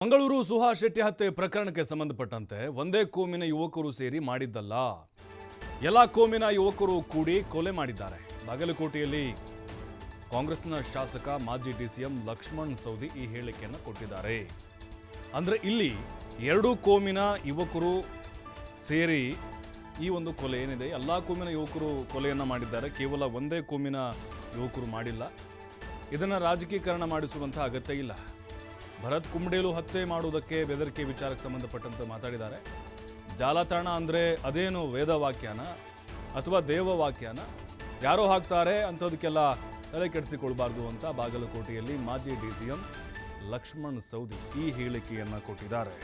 ಮಂಗಳೂರು ಸುಹಾಸ್ ಶೆಟ್ಟಿ ಹತ್ಯೆ ಪ್ರಕರಣಕ್ಕೆ ಸಂಬಂಧಪಟ್ಟಂತೆ ಒಂದೇ ಕೋಮಿನ ಯುವಕರು ಸೇರಿ ಮಾಡಿದ್ದಲ್ಲ, ಎಲ್ಲ ಕೋಮಿನ ಯುವಕರು ಕೂಡಿ ಕೊಲೆ ಮಾಡಿದ್ದಾರೆ. ಬಾಗಲಕೋಟೆಯಲ್ಲಿ ಕಾಂಗ್ರೆಸ್ನ ಶಾಸಕ ಮಾಜಿ ಡಿಸಿಎಂ ಲಕ್ಷ್ಮಣ್ ಸವದಿ ಈ ಹೇಳಿಕೆಯನ್ನು ಕೊಟ್ಟಿದ್ದಾರೆ. ಅಂದ್ರೆ ಇಲ್ಲಿ ಎರಡು ಕೋಮಿನ ಯುವಕರು ಸೇರಿ ಈ ಒಂದು ಕೊಲೆ ಏನಿದೆ, ಎಲ್ಲ ಕೋಮಿನ ಯುವಕರು ಕೊಲೆಯನ್ನು ಮಾಡಿದ್ದಾರೆ. ಕೇವಲ ಒಂದೇ ಕೋಮಿನ ಯುವಕರು ಮಾಡಿಲ್ಲ. ಇದನ್ನು ರಾಜಕೀಕರಣ ಮಾಡಿಸುವಂತಹ ಅಗತ್ಯ ಇಲ್ಲ. ಭರತ್ ಕುಂಬ್ಡೇಲು ಹತ್ಯೆ ಮಾಡುವುದಕ್ಕೆ ಬೆದರಿಕೆ ವಿಚಾರಕ್ಕೆ ಸಂಬಂಧಪಟ್ಟಂತೆ ಮಾತಾಡಿದ್ದಾರೆ. ಜಾಲತಾಣ ಅಂದರೆ ಅದೇನು ವೇದವಾಕ್ಯನ ಅಥವಾ ದೇವವಾಕ್ಯನ ಯಾರೋ ಹಾಕ್ತಾರೆ ಅಂಥದಕ್ಕೆಲ್ಲ ತಲೆ ಕೆಡಿಸಿಕೊಳ್ಬಾರ್ದು ಅಂತ ಬಾಗಲಕೋಟೆಯಲ್ಲಿ ಮಾಜಿ ಡಿಸಿಎಂ ಲಕ್ಷ್ಮಣ್ ಸವದಿ ಈ ಹೇಳಿಕೆಯನ್ನು ಕೊಟ್ಟಿದ್ದಾರೆ.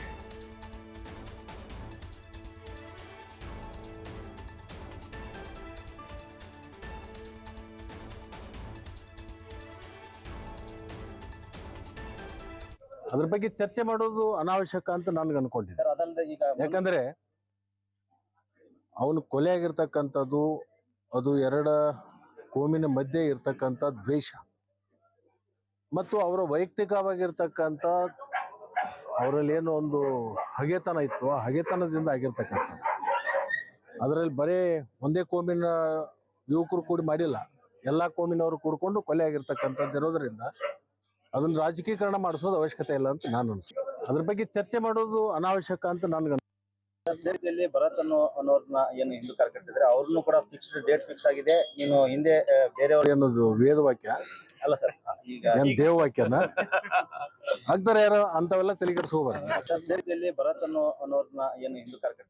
ಅದ್ರ ಬಗ್ಗೆ ಚರ್ಚೆ ಮಾಡೋದು ಅನಾವಶ್ಯಕ ಅಂತ ನನಗೆ ಅನ್ಕೊಂಡಿದ್ದೆ. ಯಾಕಂದ್ರೆ ಅವನು ಕೊಲೆ ಆಗಿರ್ತಕ್ಕಂಥದ್ದು ಅದು ಎರಡ ಕೋಮಿನ ಮಧ್ಯೆ ಇರ್ತಕ್ಕಂಥ ದ್ವೇಷ ಮತ್ತು ಅವರ ವೈಯಕ್ತಿಕವಾಗಿರ್ತಕ್ಕಂಥ ಅವರಲ್ಲಿ ಏನೋ ಒಂದು ಹಗೆತನ ಇತ್ತು, ಆ ಹಗೆತನದಿಂದ ಆಗಿರ್ತಕ್ಕಂಥದ್ದು. ಅದರಲ್ಲಿ ಬರೀ ಒಂದೇ ಕೋಮಿನ ಯುವಕರು ಕೂಡಿ ಮಾಡಿಲ್ಲ, ಎಲ್ಲ ಕೋಮಿನವರು ಕೂಡ್ಕೊಂಡು ಕೊಲೆ ಆಗಿರ್ತಕ್ಕಂಥದ್ದು ಇರೋದ್ರಿಂದ ಅದನ್ನ ರಾಜಕೀಕರಣ ಮಾಡಿಸೋದು ಅವಶ್ಯಕತೆ ಇಲ್ಲ ಅಂತ ನಾನು ಅನ್ಸುತ್ತೆ. ಅದ್ರ ಬಗ್ಗೆ ಚರ್ಚೆ ಮಾಡೋದು ಅನಾವಶ್ಯಕ ಅಂತ ನನಗೆ ಸೇರಿದಲ್ಲಿ ಭರತ್ ಅನ್ನೋರ್ನ ಏನು ಹಿಂದೂ ಕರ್ಕಟ್ಟಿದ್ರೆ ಅವ್ರನ್ನು ಕೂಡ ಫಿಕ್ಸ್ಡ್ ಡೇಟ್ ಫಿಕ್ಸ್ ಆಗಿದೆ. ನೀನು ಹಿಂದೆ ಬೇರೆಯವ್ರು ಏನದು ವೇದವಾಕ್ಯ ಅಲ್ಲ ಸರ್, ಈಗ ಏನ್ ದೇವವಾಕ್ಯನ ಆಗ್ತಾರೆ ಯಾರು ಅಂತವೆಲ್ಲ ತಲೆಗೆಡಿಸ್ಕೋಬಾರ್ದು. ಸೇರಿದಲ್ಲಿ ಭರತ್ ಅನ್ನೋರ್ನ ಏನು ಹಿಂದೂ ಕರ್ಕಟ್ಟಿದ್ರೆ